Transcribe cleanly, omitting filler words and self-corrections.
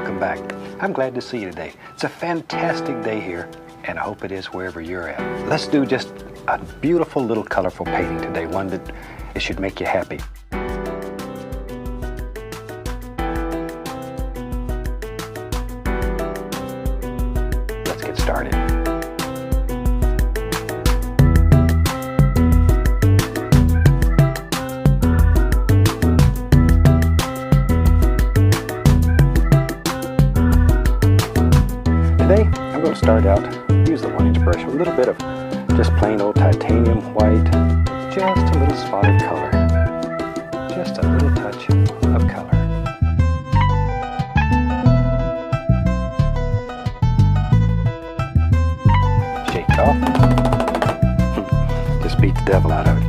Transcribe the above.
welcome back. I'm glad to see you today. It's a fantastic day here, and I hope it is wherever you're at. Let's do just a beautiful little colorful painting today, one that it should make you happy. Let's get started. Today, I'm going to start out, use the 1-inch brush, a little bit of just plain old titanium white, just a little spot of color, just a little touch of color. Shake it off, just beat the devil out of it.